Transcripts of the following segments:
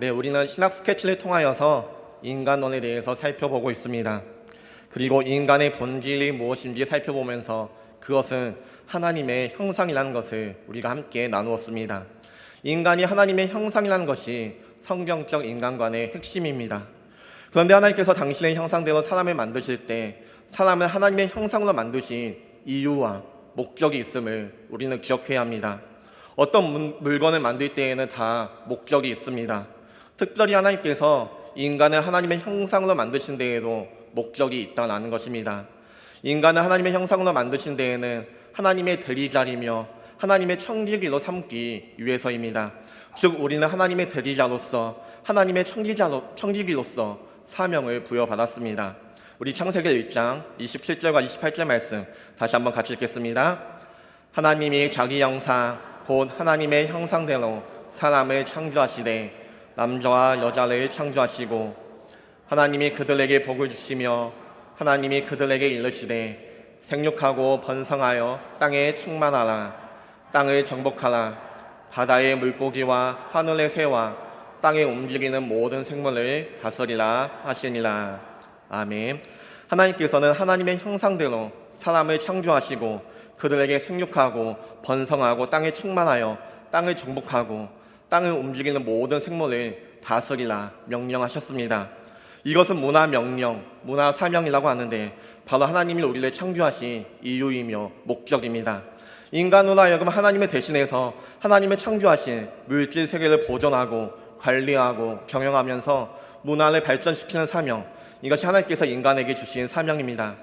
네, 우리는 신학 스케치를 통하여서 인간론에 대해서 살펴보고 있습니다. 그리고 인간의 본질이 무엇인지 살펴보면서 그것은 하나님의 형상이라는 것을 우리가 함께 나누었습니다. 인간이 하나님의 형상이라는 것이 성경적 인간관의 핵심입니다. 그런데 하나님께서 당신의 형상대로 사람을 만드실 때 사람을 하나님의 형상으로 만드신 이유와 목적이 있음을 우리는 기억해야 합니다. 어떤 물건을 만들 때에는 다 목적이 있습니다. 특별히 하나님께서 인간을 하나님의 형상으로 만드신 데에도 목적이 있다는 것입니다. 인간을 하나님의 형상으로 만드신 데에는 하나님의 대리자이며 하나님의 청지기로 삼기 위해서입니다. 즉 우리는 하나님의 대리자로서 하나님의 청지기로서 사명을 부여받았습니다. 우리 창세기 1장 27절과 28절 말씀 다시 한번 같이 읽겠습니다. 하나님이 자기 형상 곧 하나님의 형상대로 사람을 창조하시되 남자와 여자를 창조하시고 하나님이 그들에게 복을 주시며 하나님이 그들에게 이르시되 생육하고 번성하여 땅에 충만하라. 땅을 정복하라. 바다의 물고기와 하늘의 새와 땅에 움직이는 모든 생물을 다스리라 하시니라. 아멘. 하나님께서는 하나님의 형상대로 사람을 창조하시고 그들에게 생육하고 번성하고 땅에 충만하여 땅을 정복하고 땅을 움직이는 모든 생물을 다스리라 명령하셨습니다. 이것은 문화 명령, 문화 사명이라고 하는데 바로 하나님이 우리를 창조하신 이유이며 목적입니다. 인간으로 하여금 하나님을 대신해서 하나님을 창조하신 물질 세계를 보존하고 관리하고 경영하면서 문화를 발전시키는 사명, 이것이 하나님께서 인간에게 주신 사명입니다.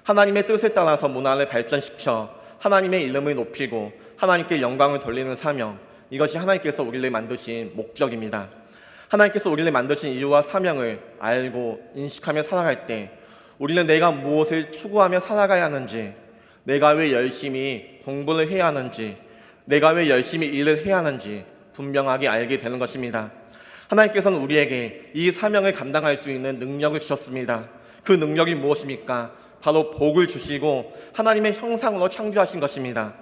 하나님의 뜻에 따라서 문화를 발전시켜 하나님의 이름을 높이고 하나님께 영광을 돌리는 사명, 이것이 하나님께서 우리를 만드신 목적입니다. 하나님께서 우리를 만드신 이유와 사명을 알고 인식하며 살아갈 때 우리는 내가 무엇을 추구하며 살아가야 하는지, 내가 왜 열심히 공부를 해야 하는지, 내가 왜 열심히 일을 해야 하는지 분명하게 알게 되는 것입니다. 하나님께서는 우리에게 이 사명을 감당할 수 있는 능력을 주셨습니다. 그 능력이 무엇입니까? 바로 복을 주시고 하나님의 형상으로 창조하신 것입니다.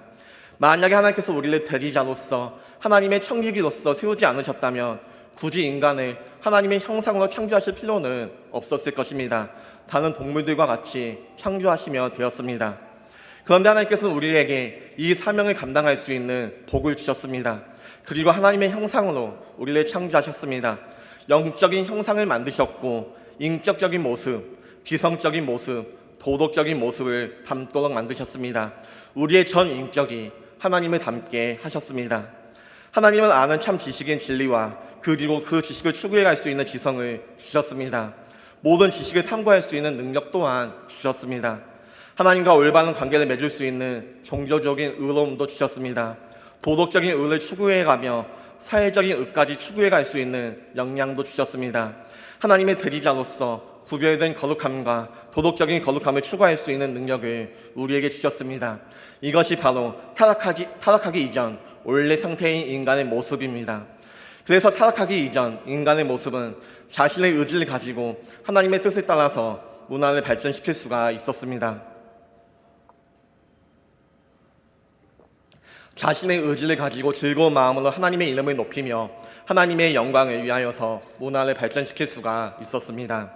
만약에 하나님께서 우리를 대리자로서 하나님의 청지기로서 세우지 않으셨다면 굳이 인간을 하나님의 형상으로 창조하실 필요는 없었을 것입니다. 다른 동물들과 같이 창조하시며 되었습니다. 그런데 하나님께서는 우리에게 이 사명을 감당할 수 있는 복을 주셨습니다. 그리고 하나님의 형상으로 우리를 창조하셨습니다. 영적인 형상을 만드셨고 인격적인 모습, 지성적인 모습, 도덕적인 모습을 담도록 만드셨습니다. 우리의 전 인격이 하나님을 닮게 하셨습니다. 하나님을 아는 참 지식인 진리와 그리고 그 지식을 추구해 갈 수 있는 지성을 주셨습니다. 모든 지식을 탐구할 수 있는 능력 또한 주셨습니다. 하나님과 올바른 관계를 맺을 수 있는 종교적인 의로움도 주셨습니다. 도덕적인 의를 추구해 가며 사회적인 의까지 추구해 갈 수 있는 역량도 주셨습니다. 하나님의 대리자로서 구별된 거룩함과 도덕적인 거룩함을 추구할 수 있는 능력을 우리에게 주셨습니다. 이것이 바로 타락하기 이전 원래 상태인 인간의 모습입니다. 그래서 타락하기 이전 인간의 모습은 자신의 의지를 가지고 하나님의 뜻에 따라서 문화를 발전시킬 수가 있었습니다. 자신의 의지를 가지고 즐거운 마음으로 하나님의 이름을 높이며 하나님의 영광을 위하여서 문화를 발전시킬 수가 있었습니다.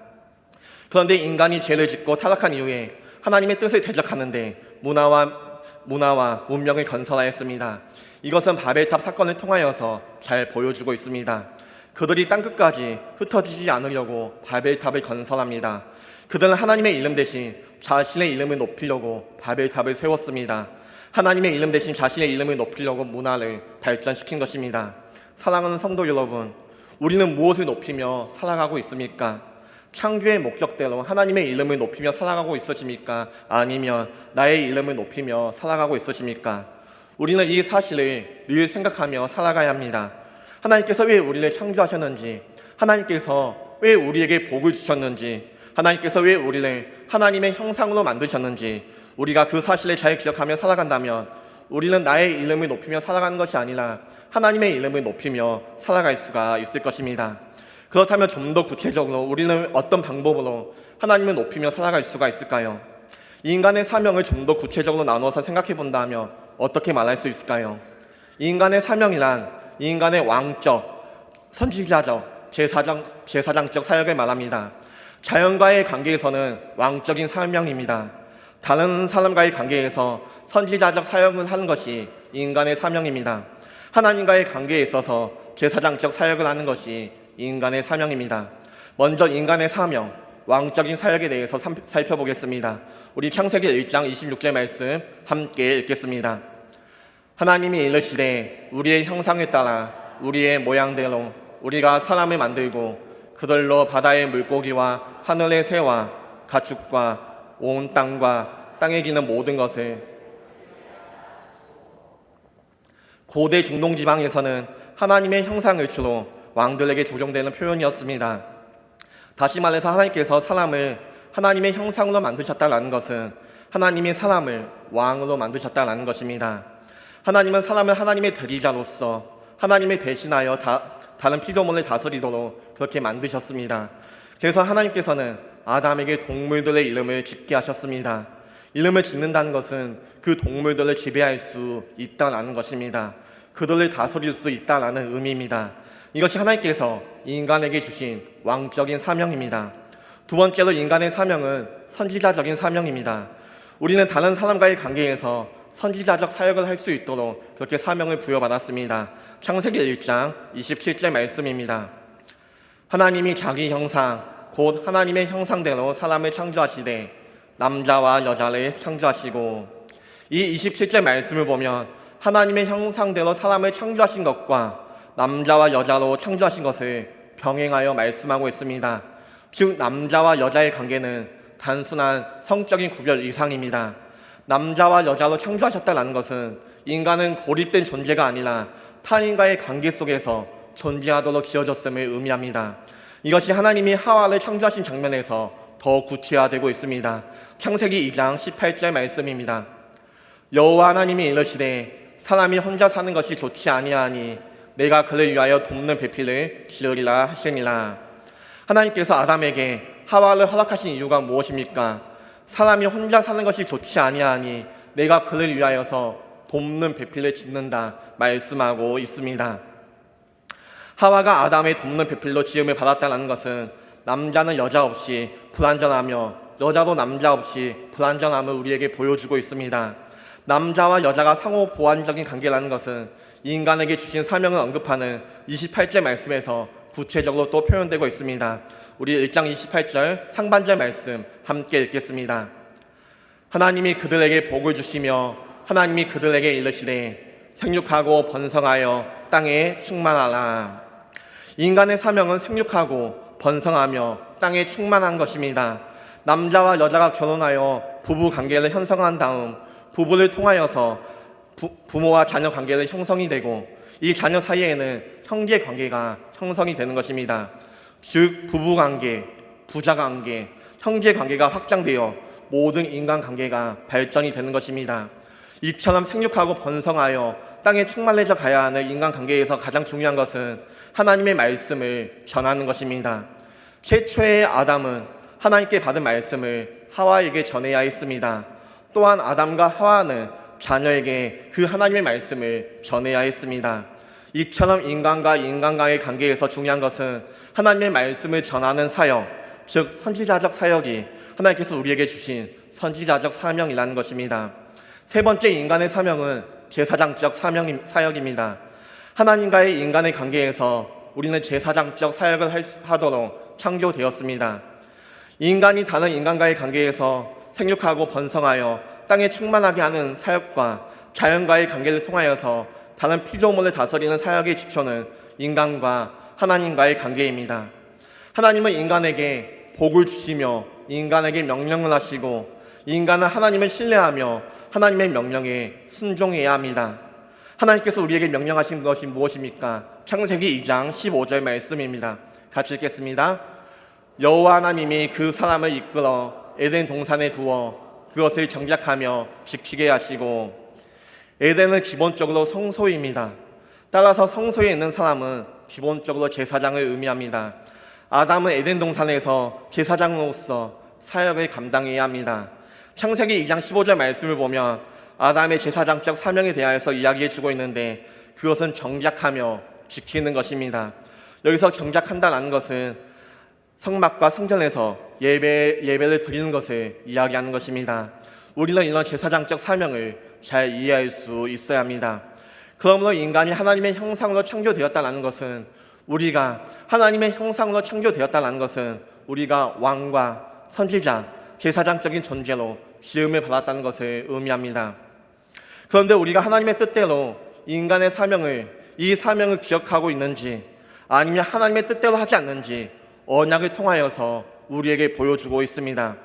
그런데 인간이 죄를 짓고 타락한 이후에 하나님의 뜻을 대적하는데 문화와 문명을 건설하였습니다. 이것은 바벨탑 사건을 통하여서 잘 보여주고 있습니다. 그들이 땅끝까지 흩어지지 않으려고 바벨탑을 건설합니다. 그들은 하나님의 이름 대신 자신의 이름을 높이려고 바벨탑을 세웠습니다. 하나님의 이름 대신 자신의 이름을 높이려고 문화를 발전시킨 것입니다. 사랑하는 성도 여러분, 우리는 무엇을 높이며 살아가고 있습니까? 창조의 목적대로 하나님의 이름을 높이며 살아가고 있으십니까? 아니면 나의 이름을 높이며 살아가고 있으십니까? 우리는 이 사실을 늘 생각하며 살아가야 합니다. 하나님께서 왜 우리를 창조하셨는지, 하나님께서 왜 우리에게 복을 주셨는지, 하나님께서 왜 우리를 하나님의 형상으로 만드셨는지 우리가 그 사실을 잘 기억하며 살아간다면 우리는 나의 이름을 높이며 살아가는 것이 아니라 하나님의 이름을 높이며 살아갈 수가 있을 것입니다. 그렇다면 좀 더 구체적으로 우리는 어떤 방법으로 하나님을 높이며 살아갈 수가 있을까요? 인간의 사명을 좀 더 구체적으로 나누어서 생각해 본다면 어떻게 말할 수 있을까요? 인간의 사명이란 인간의 왕적, 선지자적, 제사장적 사역을 말합니다. 자연과의 관계에서는 왕적인 사명입니다. 다른 사람과의 관계에서 선지자적 사역을 하는 것이 인간의 사명입니다. 하나님과의 관계에 있어서 제사장적 사역을 하는 것이 인간의 사명입니다. 먼저 인간의 사명, 왕적인 사역에 대해서 살펴보겠습니다. 우리 창세기 1장 26절 말씀 함께 읽겠습니다. 하나님이 이르시되 우리의 형상에 따라 우리의 모양대로 우리가 사람을 만들고 그들로 바다의 물고기와 하늘의 새와 가축과 온 땅과 땅에 기는 모든 것을. 고대 중동 지방에서는 하나님의 형상을 주로 왕들에게 적용되는 표현이었습니다. 다시 말해서 하나님께서 사람을 하나님의 형상으로 만드셨다는 것은 하나님이 사람을 왕으로 만드셨다는 것입니다. 하나님은 사람을 하나님의 대리자로서 하나님을 대신하여 다른 피조물을 다스리도록 그렇게 만드셨습니다. 그래서 하나님께서는 아담에게 동물들의 이름을 짓게 하셨습니다. 이름을 짓는다는 것은 그 동물들을 지배할 수 있다는 것입니다. 그들을 다스릴 수 있다는 의미입니다. 이것이 하나님께서 인간에게 주신 왕적인 사명입니다. 두 번째로 인간의 사명은 선지자적인 사명입니다. 우리는 다른 사람과의 관계에서 선지자적 사역을 할 수 있도록 그렇게 사명을 부여받았습니다. 창세기 1장 27절 말씀입니다. 하나님이 자기 형상 곧 하나님의 형상대로 사람을 창조하시되 남자와 여자를 창조하시고, 이 27절 말씀을 보면 하나님의 형상대로 사람을 창조하신 것과 남자와 여자로 창조하신 것을 병행하여 말씀하고 있습니다. 즉 남자와 여자의 관계는 단순한 성적인 구별 이상입니다. 남자와 여자로 창조하셨다는 것은 인간은 고립된 존재가 아니라 타인과의 관계 속에서 존재하도록 지어졌음을 의미합니다. 이것이 하나님이 하와를 창조하신 장면에서 더 구체화되고 있습니다. 창세기 2장 18절 말씀입니다. 여호와 하나님이 이르시되 사람이 혼자 사는 것이 좋지 아니하니 내가 그를 위하여 돕는 배필을 지으리라 하시니라. 하나님께서 아담에게 하와를 허락하신 이유가 무엇입니까? 사람이 혼자 사는 것이 좋지 아니하니 내가 그를 위하여서 돕는 배필을 짓는다 말씀하고 있습니다. 하와가 아담의 돕는 배필로 지음을 받았다는 것은 남자는 여자 없이 불완전하며 여자도 남자 없이 불완전함을 우리에게 보여주고 있습니다. 남자와 여자가 상호 보완적인 관계라는 것은 인간에게 주신 사명을 언급하는 28절 말씀에서 구체적으로 또 표현되고 있습니다. 우리 1장 28절 상반절 말씀 함께 읽겠습니다. 하나님이 그들에게 복을 주시며 하나님이 그들에게 이르시되 생육하고 번성하여 땅에 충만하라. 인간의 사명은 생육하고 번성하며 땅에 충만한 것입니다. 남자와 여자가 결혼하여 부부 관계를 형성한 다음 부부를 통하여서 부모와 자녀 관계를 형성이 되고 이 자녀 사이에는 형제 관계가 형성이 되는 것입니다. 즉 부부 관계, 부자 관계, 형제 관계가 확장되어 모든 인간 관계가 발전이 되는 것입니다. 이처럼 생육하고 번성하여 땅에 충만해져 가야 하는 인간 관계에서 가장 중요한 것은 하나님의 말씀을 전하는 것입니다. 최초의 아담은 하나님께 받은 말씀을 하와에게 전해야 했습니다. 또한 아담과 하와는 자녀에게 그 하나님의 말씀을 전해야 했습니다. 이처럼 인간과 인간과의 관계에서 중요한 것은 하나님의 말씀을 전하는 사역, 즉 선지자적 사역이 하나님께서 우리에게 주신 선지자적 사명이라는 것입니다. 세 번째 인간의 사명은 제사장적 사역입니다. 하나님과의 인간의 관계에서 우리는 제사장적 사역을 하도록 창조되었습니다. 인간이 다른 인간과의 관계에서 생육하고 번성하여 땅에 충만하게 하는 사역과 자연과의 관계를 통하여서 다른 피조물을 다스리는 사역의 지표는 인간과 하나님과의 관계입니다. 하나님은 인간에게 복을 주시며 인간에게 명령을 하시고 인간은 하나님을 신뢰하며 하나님의 명령에 순종해야 합니다. 하나님께서 우리에게 명령하신 것이 무엇입니까? 창세기 2장 15절 말씀입니다. 같이 읽겠습니다. 여호와 하나님이 그 사람을 이끌어 에덴 동산에 두어 그것을 정작하며 지키게 하시고, 에덴은 기본적으로 성소입니다. 따라서 성소에 있는 사람은 기본적으로 제사장을 의미합니다. 아담은 에덴 동산에서 제사장으로서 사역을 감당해야 합니다. 창세기 2장 15절 말씀을 보면 아담의 제사장적 사명에 대하여서 이야기해주고 있는데 그것은 정작하며 지키는 것입니다. 여기서 정작한다는 것은 성막과 성전에서 예배를 드리는 것을 이야기하는 것입니다. 우리는 이런 제사장적 사명을 잘 이해할 수 있어야 합니다. 그러므로 인간이 하나님의 형상으로 창조되었다는 것은 우리가 하나님의 형상으로 창조되었다는 것은 우리가 왕과 선지자, 제사장적인 존재로 지음을 받았다는 것을 의미합니다. 그런데 우리가 하나님의 뜻대로 인간의 이 사명을 기억하고 있는지 아니면 하나님의 뜻대로 하지 않는지 언약을 통하여서 우리에게 보여주고 있습니다.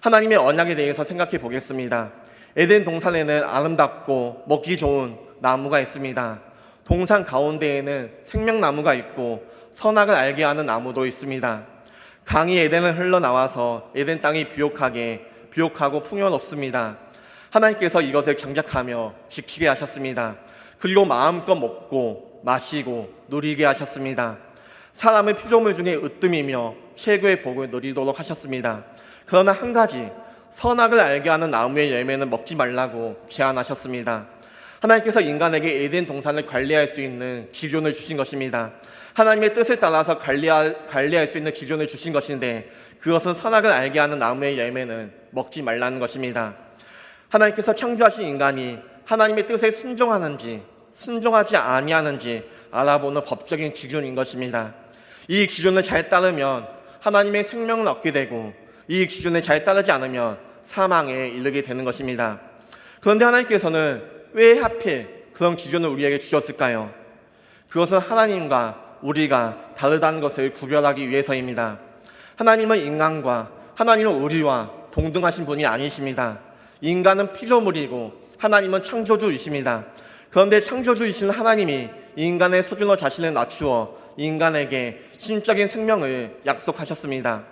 하나님의 언약에 대해서 생각해 보겠습니다. 에덴 동산에는 아름답고 먹기 좋은 나무가 있습니다. 동산 가운데에는 생명나무가 있고 선악을 알게 하는 나무도 있습니다. 강이 에덴을 흘러나와서 에덴 땅이 비옥하고 풍요롭습니다. 하나님께서 이것을 경작하며 지키게 하셨습니다. 그리고 마음껏 먹고 마시고 누리게 하셨습니다. 사람의 피조물 중에 으뜸이며 최고의 복을 누리도록 하셨습니다. 그러나 한 가지, 선악을 알게 하는 나무의 열매는 먹지 말라고 제안하셨습니다. 하나님께서 인간에게 에덴 동산을 관리할 수 있는 기준을 주신 것입니다. 하나님의 뜻을 따라서 관리할 수 있는 기준을 주신 것인데 그것은 선악을 알게 하는 나무의 열매는 먹지 말라는 것입니다. 하나님께서 창조하신 인간이 하나님의 뜻에 순종하는지 순종하지 아니하는지 알아보는 법적인 기준인 것입니다. 이 기준을 잘 따르면 하나님의 생명을 얻게 되고 이 기준을 잘 따르지 않으면 사망에 이르게 되는 것입니다. 그런데 하나님께서는 왜 하필 그런 기준을 우리에게 주셨을까요? 그것은 하나님과 우리가 다르다는 것을 구별하기 위해서입니다. 하나님은 인간과 하나님은 우리와 동등하신 분이 아니십니다. 인간은 피조물이고 하나님은 창조주이십니다. 그런데 창조주이신 하나님이 인간의 수준으로 자신을 낮추어 인간에게 신적인 생명을 약속하셨습니다.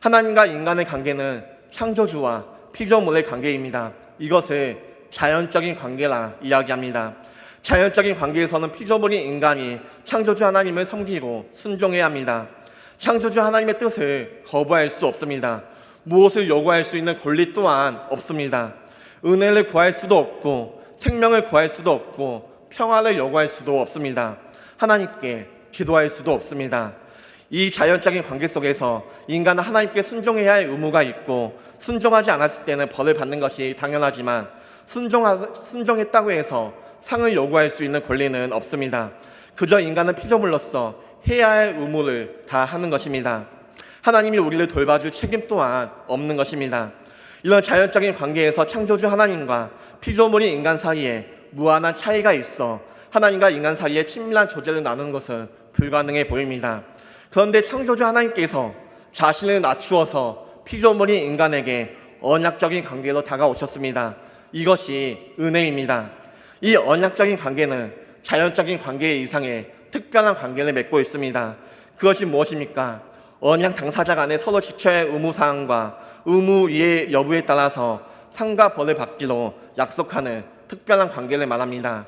하나님과 인간의 관계는 창조주와 피조물의 관계입니다. 이것을 자연적인 관계라 이야기합니다. 자연적인 관계에서는 피조물인 인간이 창조주 하나님을 섬기고 순종해야 합니다. 창조주 하나님의 뜻을 거부할 수 없습니다. 무엇을 요구할 수 있는 권리 또한 없습니다. 은혜를 구할 수도 없고 생명을 구할 수도 없고 평화를 요구할 수도 없습니다. 하나님께 기도할 수도 없습니다. 이 자연적인 관계 속에서 인간은 하나님께 순종해야 할 의무가 있고 순종하지 않았을 때는 벌을 받는 것이 당연하지만 순종했다고 해서 상을 요구할 수 있는 권리는 없습니다. 그저 인간은 피조물로서 해야 할 의무를 다 하는 것입니다. 하나님이 우리를 돌봐줄 책임 또한 없는 것입니다. 이런 자연적인 관계에서 창조주 하나님과 피조물인 인간 사이에 무한한 차이가 있어 하나님과 인간 사이에 친밀한 조제를 나누는 것은 불가능해 보입니다. 그런데 창조주 하나님께서 자신을 낮추어서 피조물인 인간에게 언약적인 관계로 다가오셨습니다. 이것이 은혜입니다. 이 언약적인 관계는 자연적인 관계 이상의 특별한 관계를 맺고 있습니다. 그것이 무엇입니까? 언약 당사자 간에 서로 지켜야 할 의무사항과 의무의 여부에 따라서 상과 벌을 받기로 약속하는 특별한 관계를 말합니다.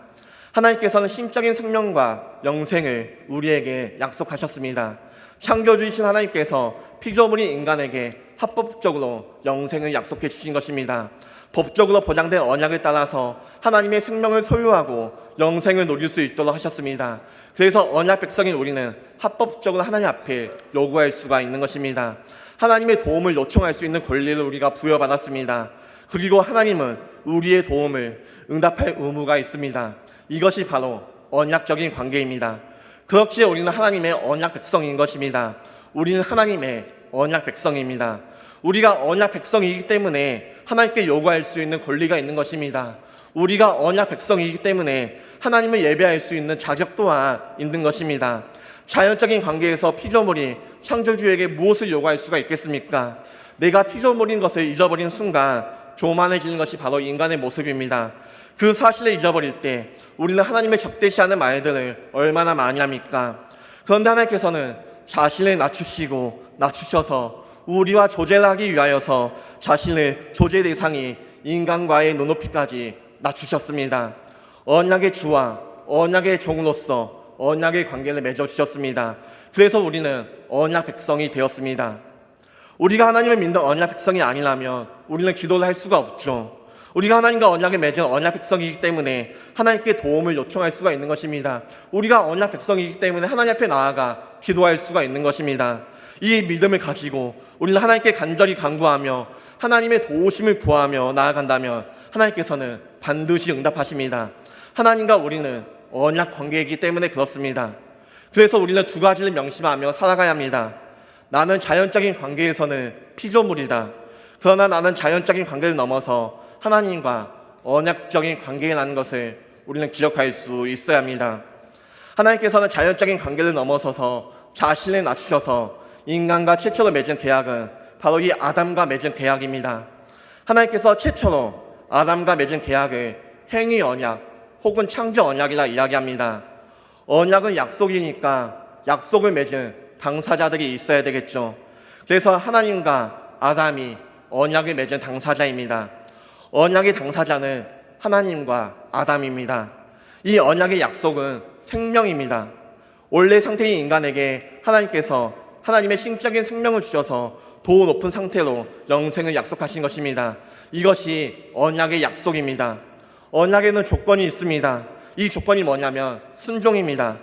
하나님께서는 신적인 생명과 영생을 우리에게 약속하셨습니다. 창조주이신 하나님께서 피조물인 인간에게 합법적으로 영생을 약속해 주신 것입니다. 법적으로 보장된 언약을 따라서 하나님의 생명을 소유하고 영생을 누릴 수 있도록 하셨습니다. 그래서 언약 백성인 우리는 합법적으로 하나님 앞에 요구할 수가 있는 것입니다. 하나님의 도움을 요청할 수 있는 권리를 우리가 부여받았습니다. 그리고 하나님은 우리의 도움을 응답할 의무가 있습니다. 이것이 바로 언약적인 관계입니다. 그렇기에 우리는 하나님의 언약 백성인 것입니다. 우리는 하나님의 언약 백성입니다. 우리가 언약 백성이기 때문에 하나님께 요구할 수 있는 권리가 있는 것입니다. 우리가 언약 백성이기 때문에 하나님을 예배할 수 있는 자격 또한 있는 것입니다. 자연적인 관계에서 피조물이 창조주에게 무엇을 요구할 수가 있겠습니까? 내가 피조물인 것을 잊어버린 순간 교만해지는 것이 바로 인간의 모습입니다. 그 사실을 잊어버릴 때 우리는 하나님을 적대시하는 말들을 얼마나 많이 합니까? 그런데 하나님께서는 자신을 낮추셔서 우리와 조제를 하기 위하여서 자신을 조제 대상이 인간과의 눈높이까지 낮추셨습니다. 언약의 주와 언약의 종으로서 언약의 관계를 맺어주셨습니다. 그래서 우리는 언약 백성이 되었습니다. 우리가 하나님을 믿는 언약 백성이 아니라면 우리는 기도를 할 수가 없죠. 우리가 하나님과 언약을 맺은 언약 백성이기 때문에 하나님께 도움을 요청할 수가 있는 것입니다. 우리가 언약 백성이기 때문에 하나님 앞에 나아가 기도할 수가 있는 것입니다. 이 믿음을 가지고 우리는 하나님께 간절히 간구하며 하나님의 도우심을 구하며 나아간다면 하나님께서는 반드시 응답하십니다. 하나님과 우리는 언약 관계이기 때문에 그렇습니다. 그래서 우리는 두 가지를 명심하며 살아가야 합니다. 나는 자연적인 관계에서는 피조물이다. 그러나 나는 자연적인 관계를 넘어서 하나님과 언약적인 관계라는 것을 우리는 기억할 수 있어야 합니다. 하나님께서는 자연적인 관계를 넘어서서 자신을 낮추셔서 인간과 최초로 맺은 계약은 바로 이 아담과 맺은 계약입니다. 하나님께서 최초로 아담과 맺은 계약을 행위 언약 혹은 창조 언약이라 이야기합니다. 언약은 약속이니까 약속을 맺은 당사자들이 있어야 되겠죠. 그래서 하나님과 아담이 언약을 맺은 당사자입니다. 언약의 당사자는 하나님과 아담입니다. 이 언약의 약속은 생명입니다. 원래 상태인 인간에게 하나님께서 하나님의 신적인 생명을 주셔서 도 높은 상태로 영생을 약속하신 것입니다. 이것이 언약의 약속입니다. 언약에는 조건이 있습니다. 이 조건이 뭐냐면 순종입니다.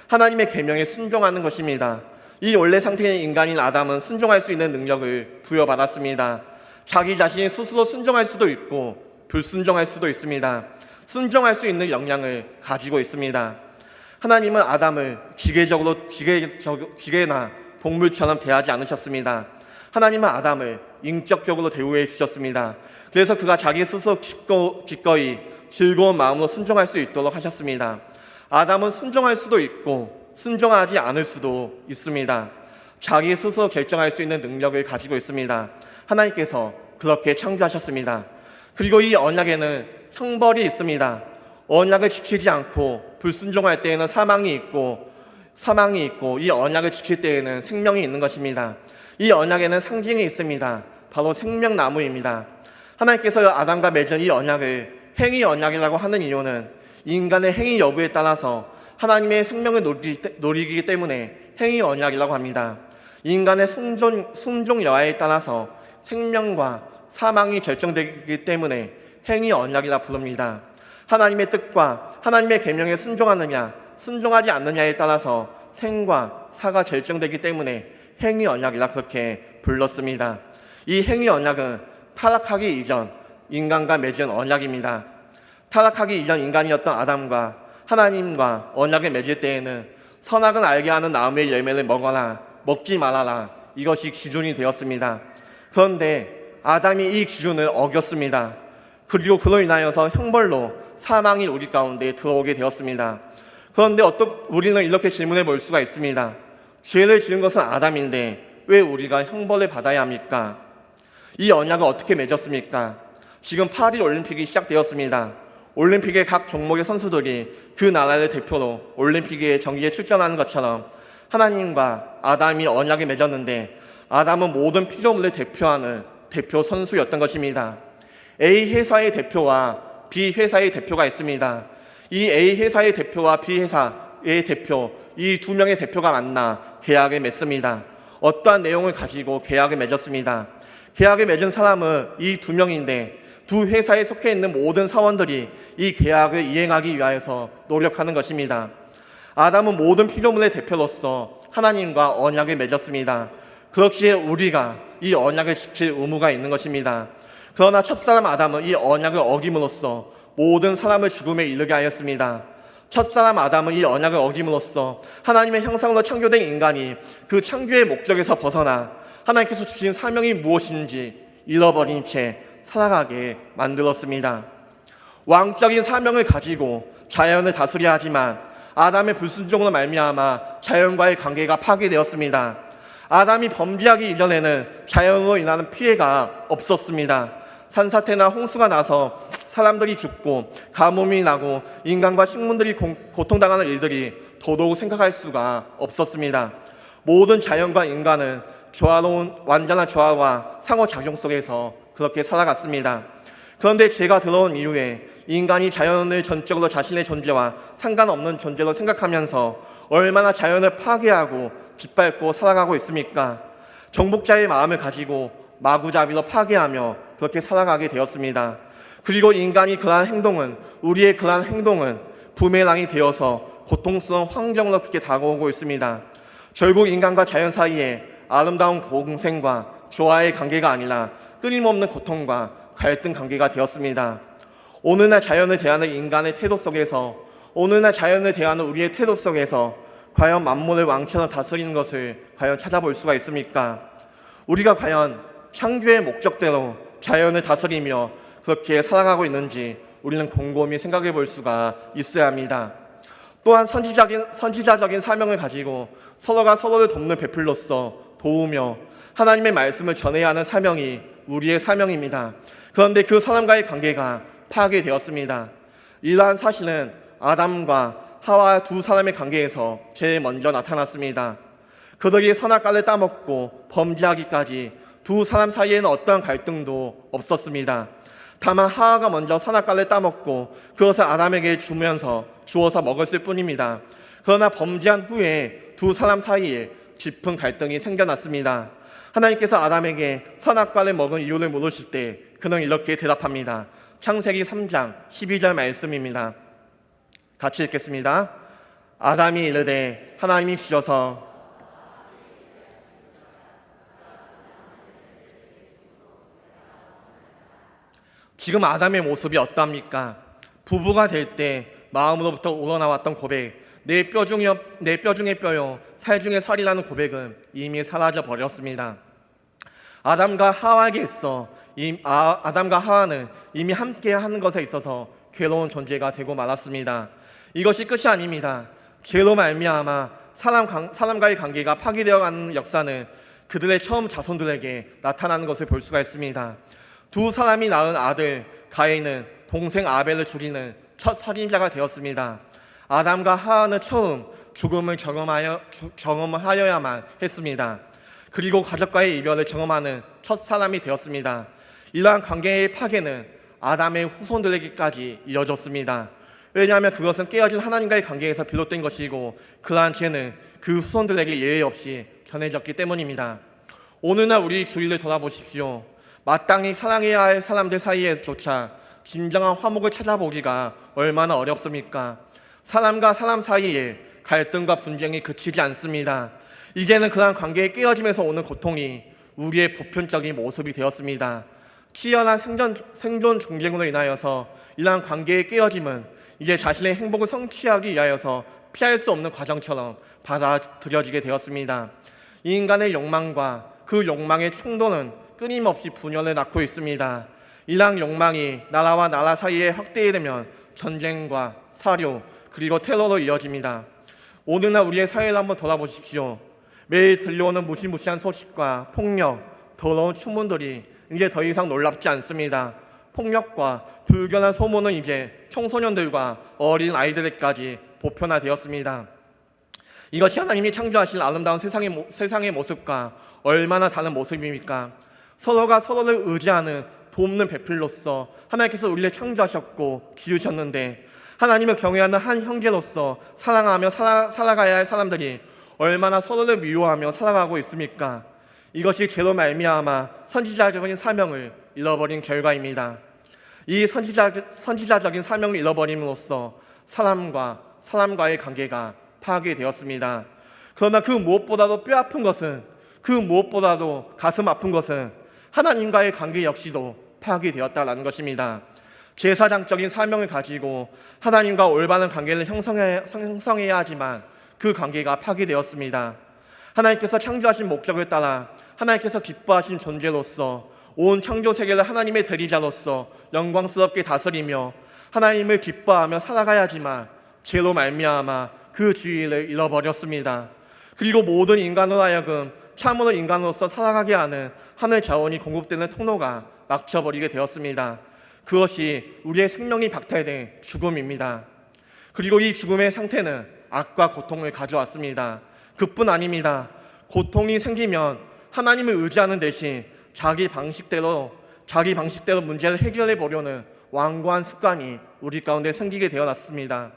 하나님의 계명에 순종하는 것입니다. 이 원래 상태인 인간인 아담은 순종할 수 있는 능력을 부여받았습니다. 자기 자신이 스스로 순종할 수도 있고 불순종할 수도 있습니다. 순종할 수 있는 역량을 가지고 있습니다. 하나님은 아담을 기계나 동물처럼 대하지 않으셨습니다. 하나님은 아담을 인격적으로 대우해 주셨습니다. 그래서 그가 자기 스스로 기꺼이 즐거운 마음으로 순종할 수 있도록 하셨습니다. 아담은 순종할 수도 있고 순종하지 않을 수도 있습니다. 자기 스스로 결정할 수 있는 능력을 가지고 있습니다. 하나님께서 그렇게 창조하셨습니다. 그리고 이 언약에는 형벌이 있습니다. 언약을 지키지 않고 불순종할 때에는 사망이 있고 이 언약을 지킬 때에는 생명이 있는 것입니다. 이 언약에는 상징이 있습니다. 바로 생명나무입니다. 하나님께서 아담과 맺은 이 언약을 행위 언약이라고 하는 이유는 인간의 행위 여부에 따라서 하나님의 생명을 노리기 때문에 행위 언약이라고 합니다. 인간의 순종 여하에 따라서 생명과 사망이 결정되기 때문에 행위 언약이라 부릅니다. 하나님의 뜻과 하나님의 계명에 순종하느냐 순종하지 않느냐에 따라서 생과 사가 결정되기 때문에 행위 언약이라 그렇게 불렀습니다. 이 행위 언약은 타락하기 이전 인간과 맺은 언약입니다. 타락하기 이전 인간이었던 아담과 하나님과 언약을 맺을 때에는 선악을 알게 하는 나무의 열매를 먹어라, 먹지 말아라, 이것이 기준이 되었습니다. 그런데 아담이 이 기준을 어겼습니다. 그리고 그로 인하여서 형벌로 사망이 우리 가운데 들어오게 되었습니다. 그런데 우리는 이렇게 질문해 볼 수가 있습니다. 죄를 지은 것은 아담인데 왜 우리가 형벌을 받아야 합니까? 이 언약을 어떻게 맺었습니까? 지금 파리 올림픽이 시작되었습니다. 올림픽의 각 종목의 선수들이 그 나라를 대표로 올림픽의 경기에 출전하는 것처럼 하나님과 아담이 언약을 맺었는데 아담은 모든 피조물을 대표하는 대표 선수였던 것입니다. A 회사의 대표와 B 회사의 대표가 있습니다. 이 A 회사의 대표와 B 회사의 대표, 이 두 명의 대표가 만나 계약을 맺습니다. 어떠한 내용을 가지고 계약을 맺었습니다. 계약을 맺은 사람은 이 두 명인데 두 회사에 속해 있는 모든 사원들이 이 계약을 이행하기 위하여서 노력하는 것입니다. 아담은 모든 피조물의 대표로서 하나님과 언약을 맺었습니다. 그렇기에 우리가 이 언약을 지킬 의무가 있는 것입니다. 그러나 첫사람 아담은 이 언약을 어김으로써 모든 사람을 죽음에 이르게 하였습니다. 첫사람 아담은 이 언약을 어김으로써 하나님의 형상으로 창조된 인간이 그 창조의 목적에서 벗어나 하나님께서 주신 사명이 무엇인지 잃어버린 채 살아가게 만들었습니다. 왕적인 사명을 가지고 자연을 다스려야 하지만 아담의 불순종으로 말미암아 자연과의 관계가 파괴되었습니다. 아담이 범죄하기 이전에는 자연으로 인하는 피해가 없었습니다. 산사태나 홍수가 나서 사람들이 죽고 가뭄이 나고 인간과 식물들이 고통당하는 일들이 더더욱 생각할 수가 없었습니다. 모든 자연과 인간은 조화로운 완전한 조화와 상호작용 속에서 그렇게 살아갔습니다. 그런데 죄가 들어온 이후에 인간이 자연을 전적으로 자신의 존재와 상관없는 존재로 생각하면서 얼마나 자연을 파괴하고 짓밟고 살아가고 있습니까? 정복자의 마음을 가지고 마구잡이로 파괴하며 그렇게 살아가게 되었습니다. 그리고 인간이 그러한 행동은, 우리의 그러한 행동은 부메랑이 되어서 고통스러운 환경으로 그렇게 다가오고 있습니다. 결국 인간과 자연 사이에 아름다운 공생과 조화의 관계가 아니라 끊임없는 고통과 갈등 관계가 되었습니다. 오늘날 자연을 대하는 인간의 태도 속에서, 오늘날 자연을 대하는 우리의 태도 속에서 과연 만물을 왕처럼 다스리는 것을 과연 찾아볼 수가 있습니까? 우리가 과연 창조의 목적대로 자연을 다스리며 그렇게 살아가고 있는지 우리는 곰곰이 생각해 볼 수가 있어야 합니다. 또한 선지자적인 사명을 가지고 서로가 서로를 돕는 베풀로서 도우며 하나님의 말씀을 전해야 하는 사명이 우리의 사명입니다. 그런데 그 사람과의 관계가 파괴되었습니다. 이러한 사실은 아담과 하와 두 사람의 관계에서 제일 먼저 나타났습니다. 그들이 선악과를 따먹고 범죄하기까지 두 사람 사이에는 어떠한 갈등도 없었습니다. 다만 하와가 먼저 선악과를 따먹고 그것을 아담에게 주어서 먹었을 뿐입니다. 그러나 범죄한 후에 두 사람 사이에 깊은 갈등이 생겨났습니다. 하나님께서 아담에게 선악과를 먹은 이유를 물으실 때 그는 이렇게 대답합니다. 창세기 3장 12절 말씀입니다. 같이 읽겠습니다. 아담이 이르되 하나님이 주셔서 지금 아담의 모습이 어떠합니까? 부부가 될 때 마음으로부터 우러나왔던 고백, 내 뼈 중에 뼈요 살 중에 살이라는 고백은 이미 사라져 버렸습니다. 아담과 하와는 이미 함께 하는 것에 있어서 괴로운 존재가 되고 말았습니다. 이것이 끝이 아닙니다. 죄로 말미암아 사람과의 관계가 파괴되어가는 역사는 그들의 처음 자손들에게 나타나는 것을 볼 수가 있습니다. 두 사람이 낳은 아들 가인은 동생 아벨을 죽이는 첫 살인자가 되었습니다. 아담과 하와는 처음 죽음을 경험하여야만 했습니다. 그리고 가족과의 이별을 경험하는 첫 사람이 되었습니다. 이러한 관계의 파괴는 아담의 후손들에게까지 이어졌습니다. 왜냐하면 그것은 깨어진 하나님과의 관계에서 비롯된 것이고 그러한 죄는 그 후손들에게 예외 없이 전해졌기 때문입니다. 오늘날 우리 주위를 돌아보십시오. 마땅히 사랑해야 할 사람들 사이에조차 진정한 화목을 찾아보기가 얼마나 어렵습니까? 사람과 사람 사이에 갈등과 분쟁이 그치지 않습니다. 이제는 그러한 관계의 깨어짐에서 오는 고통이 우리의 보편적인 모습이 되었습니다. 치열한 생존 경쟁으로 인하여서 이러한 관계의 깨어짐은 이제 자신의 행복을 성취하기 위하여서 피할 수 없는 과정처럼 받아들여지게 되었습니다. 이 인간의 욕망과 그 욕망의 충돌은 끊임없이 분열을 낳고 있습니다. 이러한 욕망이 나라와 나라 사이에 확대되면 전쟁과 사료 그리고 테러로 이어집니다. 오늘날 우리의 사회를 한번 돌아보십시오. 매일 들려오는 무시무시한 소식과 폭력, 더러운 추문들이 이제 더 이상 놀랍지 않습니다. 폭력과 불결한 소문은 이제 청소년들과 어린 아이들에게까지 보편화되었습니다. 이것이 하나님이 창조하신 아름다운 세상의 모습과 얼마나 다른 모습입니까? 서로가 서로를 의지하는 돕는 배필로서 하나님께서 우리를 창조하셨고 기르셨는데 하나님을 경외하는 한 형제로서 사랑하며 살아가야 할 사람들이 얼마나 서로를 미워하며 살아가고 있습니까? 이것이 죄로 말미암아 선지자적인 사명을 잃어버린 결과입니다. 이 선지자적인 사명을 잃어버림으로써 사람과의 관계가 파괴되었습니다. 그러나 그 무엇보다도 뼈아픈 것은, 그 무엇보다도 가슴 아픈 것은 하나님과의 관계 역시도 파괴되었다는 것입니다. 제사장적인 사명을 가지고 하나님과 올바른 관계를 형성해야 하지만 그 관계가 파괴되었습니다. 하나님께서 창조하신 목적을 따라 하나님께서 기뻐하신 존재로서 온 창조 세계를 하나님의 대리자로서 영광스럽게 다스리며 하나님을 기뻐하며 살아가야 하지만 죄로 말미암아 그 주의를 잃어버렸습니다. 그리고 모든 인간으로 하여금 참으로 인간으로서 살아가게 하는 하늘 자원이 공급되는 통로가 막혀버리게 되었습니다. 그것이 우리의 생명이 박탈된 죽음입니다. 그리고 이 죽음의 상태는 악과 고통을 가져왔습니다. 그뿐 아닙니다. 고통이 생기면 하나님을 의지하는 대신 자기 방식대로 문제를 해결해 보려는 완고한 습관이 우리 가운데 생기게 되어났습니다.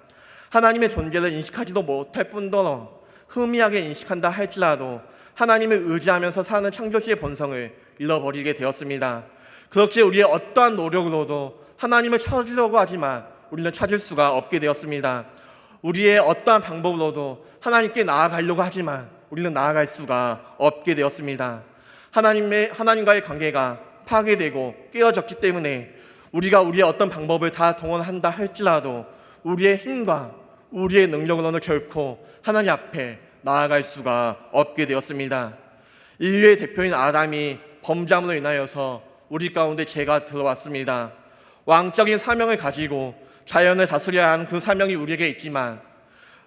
하나님의 존재를 인식하지도 못할 뿐더러 희미하게 인식한다 할지라도 하나님을 의지하면서 사는 창조시의 본성을 잃어버리게 되었습니다. 그렇게 우리의 어떠한 노력으로도 하나님을 찾으려고 하지만 우리는 찾을 수가 없게 되었습니다. 우리의 어떠한 방법으로도 하나님께 나아가려고 하지만 우리는 나아갈 수가 없게 되었습니다. 하나님과의 관계가 파괴되고 깨어졌기 때문에 우리가 우리의 어떤 방법을 다 동원한다 할지라도 우리의 힘과 우리의 능력으로는 결코 하나님 앞에 나아갈 수가 없게 되었습니다. 인류의 대표인 아담이 범죄함으로 인하여서 우리 가운데 죄가 들어왔습니다. 왕적인 사명을 가지고 자연을 다스려야 하는 그 사명이 우리에게 있지만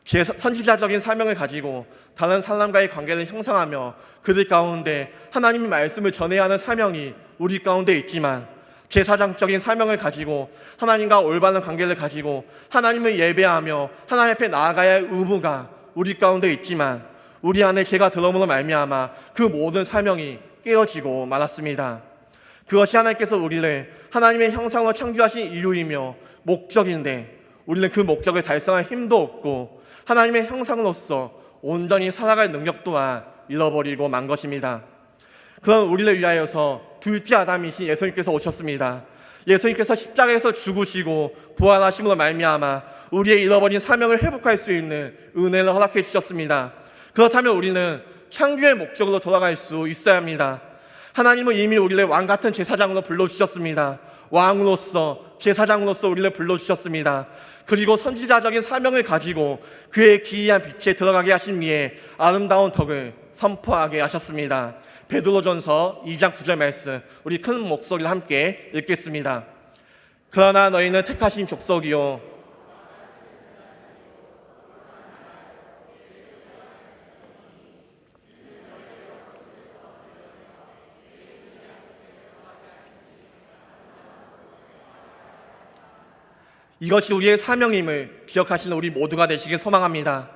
선지자적인 사명을 가지고 다른 사람과의 관계를 형성하며 그들 가운데 하나님의 말씀을 전해야 하는 사명이 우리 가운데 있지만 제사장적인 사명을 가지고 하나님과 올바른 관계를 가지고 하나님을 예배하며 하나님 앞에 나아가야 할 의무가 우리 가운데 있지만 우리 안에 죄가 들어옴으로 말미암아 그 모든 사명이 깨어지고 말았습니다. 그것이 하나님께서 우리를 하나님의 형상으로 창조하신 이유이며 목적인데 우리는 그 목적을 달성할 힘도 없고 하나님의 형상으로서 온전히 살아갈 능력 또한 잃어버리고 만 것입니다. 그런 우리를 위하여서 둘째 아담이신 예수님께서 오셨습니다. 예수님께서 십자가에서 죽으시고 부활하심으로 말미암아 우리의 잃어버린 사명을 회복할 수 있는 은혜를 허락해 주셨습니다. 그렇다면 우리는 창조의 목적으로 돌아갈 수 있어야 합니다. 하나님은 이미 우리를 왕같은 제사장으로 불러주셨습니다. 왕으로서 제사장으로서 우리를 불러주셨습니다. 그리고 선지자적인 사명을 가지고 그의 기이한 빛에 들어가게 하신 이에 아름다운 덕을 선포하게 하셨습니다. 베드로전서 2장 9절 말씀 우리 큰 목소리로 함께 읽겠습니다. 그러나 너희는 택하신 족속이요 이것이 우리의 사명임을 기억하시는 우리 모두가 되시길 소망합니다.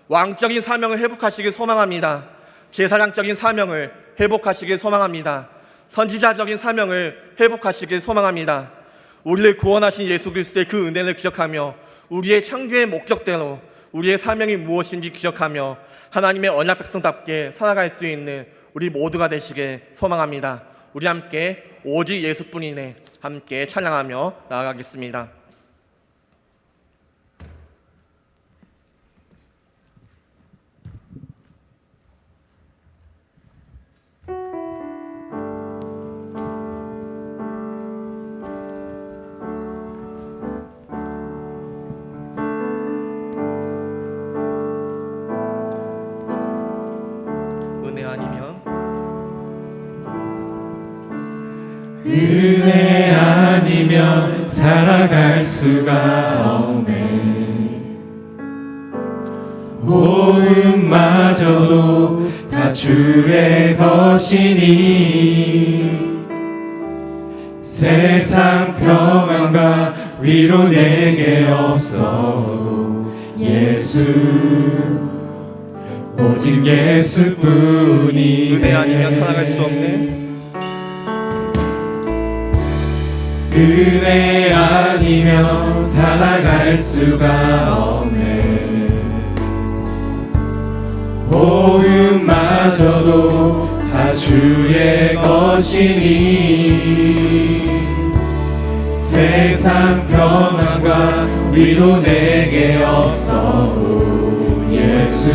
왕적인 사명을 회복하시길 소망합니다. 제사장적인 사명을 회복하시길 소망합니다. 선지자적인 사명을 회복하시길 소망합니다. 우리를 구원하신 예수 그리스도의 그 은혜를 기억하며 우리의 창조의 목적대로 우리의 사명이 무엇인지 기억하며 하나님의 언약 백성답게 살아갈 수 있는 우리 모두가 되시길 소망합니다. 우리 함께 오직 예수뿐이네 함께 찬양하며 나아가겠습니다. 은혜 아니면 살아갈 수가 없네. 호흡마저도 다 주의 것이니 세상 평안과 위로 내게 없어도 예수 오직 예수뿐이네. 은혜 아니면 살아갈 수 없네. 은혜 아니면 살아갈 수가 없네. 호흡마저도 다 주의 것이니 세상 평안과 위로 내게 없어도 예수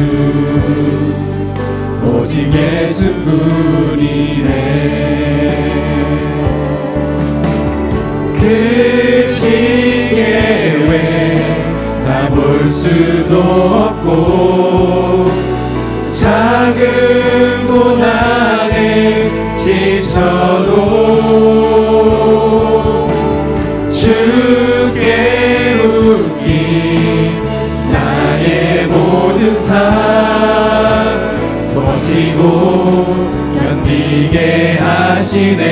오직 예수뿐이네. 그 시계 외 나 볼 수도 없고 작은 고난에 지쳐도 주께 묶인 나의 모든 삶 버티고 견디게 하시네.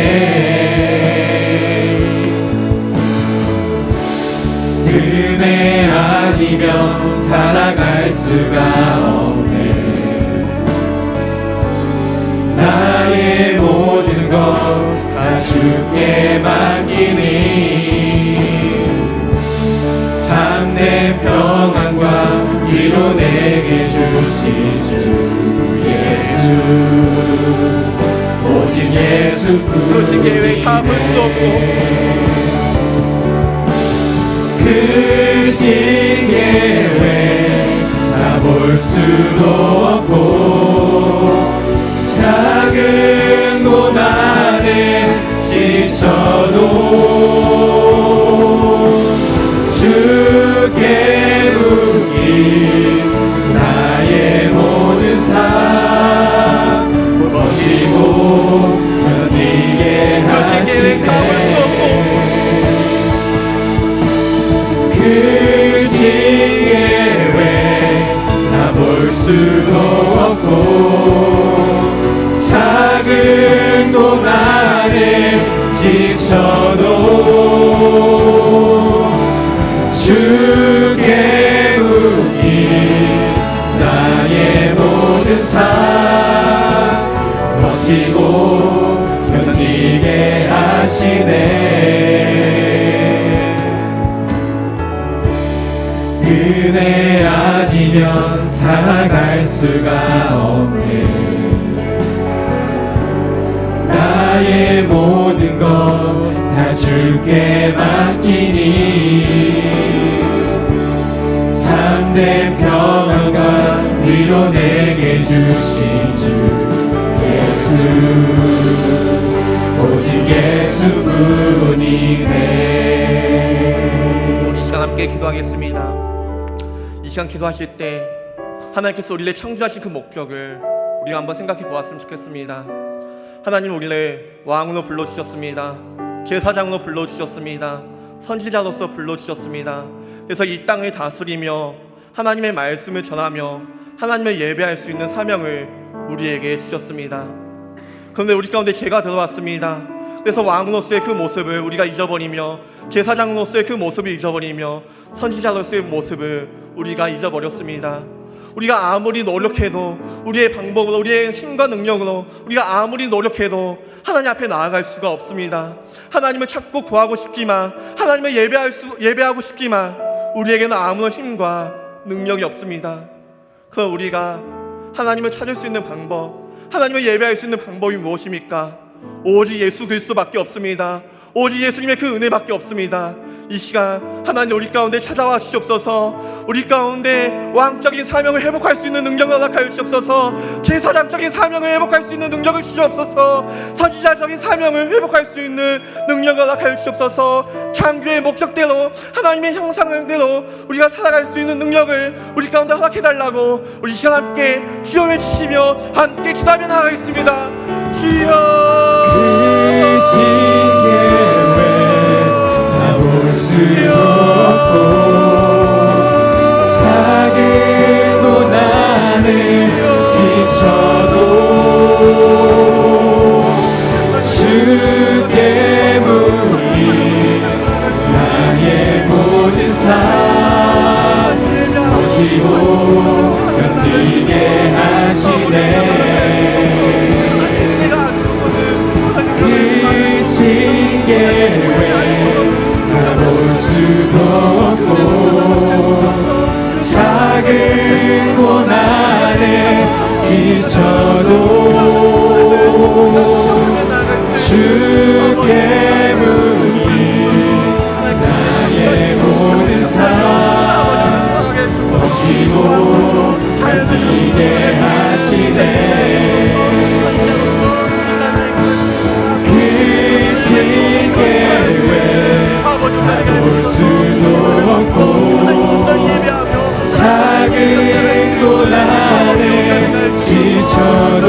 은혜 아니면 살아갈 수가 없네. 나의 모든 것 다 주께 맡기니 참된 평안과 위로 내게 주실 주 예수 오직 예수뿐이네. 그 시계 외에 다 볼 수 없고 크신 계획 다 볼 수도 없고 작은 고난에 지쳐도 주께 묶인 나의 모든 삶 버티고 견디게 하시네 크신 계획 다 볼 수도 없고 작은 고난에 지쳐도 주께 묶인 나의 모든 삶 버티고 견디게 하시네 은혜 아니면 살아갈 수가 없네 나의 모든 것 다 주께 맡기니 참된 평안과 위로 내게 주신 주 예수 오직 예수뿐이네 우리 이 시간 함께 기도하겠습니다. 이 시간 기도하실 때 하나님께서 우리를 창조하신 그 목적을 우리가 한번 생각해 보았으면 좋겠습니다. 하나님 우리를 왕으로 불러주셨습니다. 제사장으로 불러주셨습니다. 선지자로서 불러주셨습니다. 그래서 이 땅을 다스리며 하나님의 말씀을 전하며 하나님을 예배할 수 있는 사명을 우리에게 주셨습니다. 그런데 우리 가운데 죄가 들어왔습니다. 그래서 왕으로서의 그 모습을 우리가 잊어버리며 제사장으로서의 그 모습을 잊어버리며 선지자로서의 모습을 우리가 잊어버렸습니다. 우리가 아무리 노력해도 우리의 방법으로 우리의 힘과 능력으로 우리가 아무리 노력해도 하나님 앞에 나아갈 수가 없습니다. 하나님을 찾고 구하고 싶지만 하나님을 예배하고 싶지만 우리에게는 아무런 힘과 능력이 없습니다. 그럼 우리가 하나님을 찾을 수 있는 방법, 하나님을 예배할 수 있는 방법이 무엇입니까? 오직 예수 그리스도밖에 없습니다. 오직 예수님의 그 은혜밖에 없습니다. 이 시간 하나님 우리 가운데 찾아와 주시옵소서. 우리 가운데 왕적인 사명을 회복할 수 있는 능력을 허락하여 주시옵소서. 제사장적인 사명을 회복할 수 있는 능력을 주시옵소서. 선지자적인 사명을 회복할 수 있는 능력을 허락하여 주시옵소서. 창조의 목적대로 하나님의 형상대로 우리가 살아갈 수 있는 능력을 우리 가운데 허락해달라고 우리 이 시간 함께 주여 외치시며 함께 기도하며 나가겠습니다. 주여 크신 계획 다 볼 수 없고 작은 고난에 지쳐도 주께 묶인 나의 모든 삶 버티고 견디게 하시네 크신 계획 다 볼 수도 없고 작은 고난에 지쳐도 주께 묶인 나의 모든 삶 버티고 견디게 하시네 크신 계획 다 볼 수도 없고 작은 고난에 지쳐도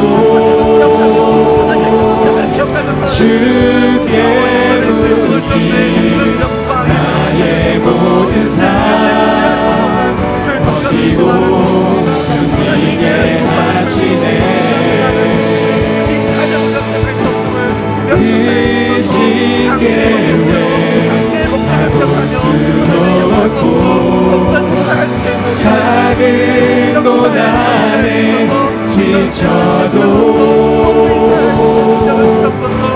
주께 묶인 나의 모든 삶 버티고 견디게 하시네 크신 계획 다 볼 수도 없고 작은 고난에 지쳐도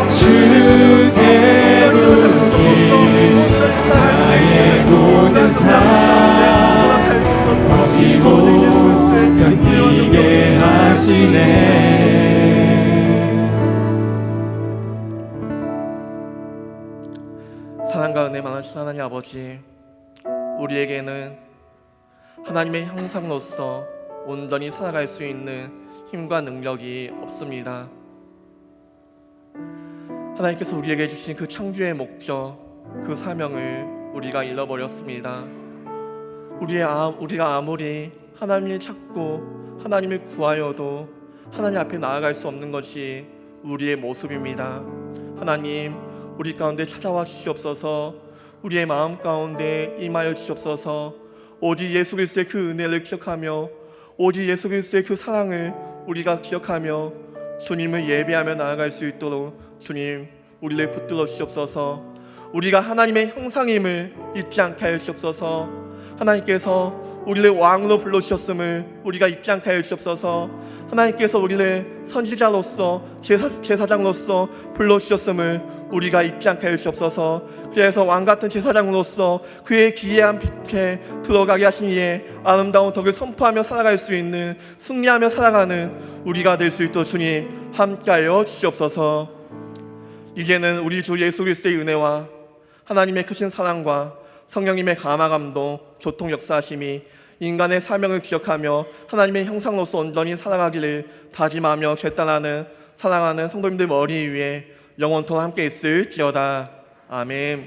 주께 묶인 나의 모든 삶 버티고 견디게 하시네 사랑과 은혜 많으신 하나님 아버지, 우리에게는 하나님의 형상으로서 온전히 살아갈 수 있는 힘과 능력이 없습니다. 하나님께서 우리에게 주신 그 창조의 목적, 그 사명을 우리가 잃어버렸습니다. 우리가 아무리 하나님을 찾고 하나님을 구하여도 하나님 앞에 나아갈 수 없는 것이 우리의 모습입니다. 하나님, 우리 가운데 찾아와 주시옵소서. 우리의 마음 가운데 임하여 주시옵소서. 오직 예수 그리스도의 그 은혜를 기억하며 오직 예수 그리스도의 그 사랑을 우리가 기억하며 주님을 예배하며 나아갈 수 있도록 주님, 우리를 붙들어 주시옵소서. 우리가 하나님의 형상임을 잊지 않게 하여 주시옵소서. 하나님께서 우리를 왕으로 불러주셨음을 우리가 잊지 않게 하여 주시옵소서. 하나님께서 우리를 선지자로서 제사장으로서 불러주셨음을 우리가 잊지 않게 하여 주시옵소서. 그래서 왕같은 제사장으로서 그의 기이한 빛에 들어가게 하신 이의 아름다운 덕을 선포하며 살아갈 수 있는, 승리하며 살아가는 우리가 될 수 있도록 주님 함께하여 주시옵소서. 이제는 우리 주 예수 그리스도의 은혜와 하나님의 크신 사랑과 성령님의 감화감동, 교통 역사하심이 인간의 사명을 기억하며 하나님의 형상으로서 온전히 살아가기를 다짐하며 결단하는 사랑하는 성도님들 머리 위에 영원토록 함께 있을지어다. 아멘.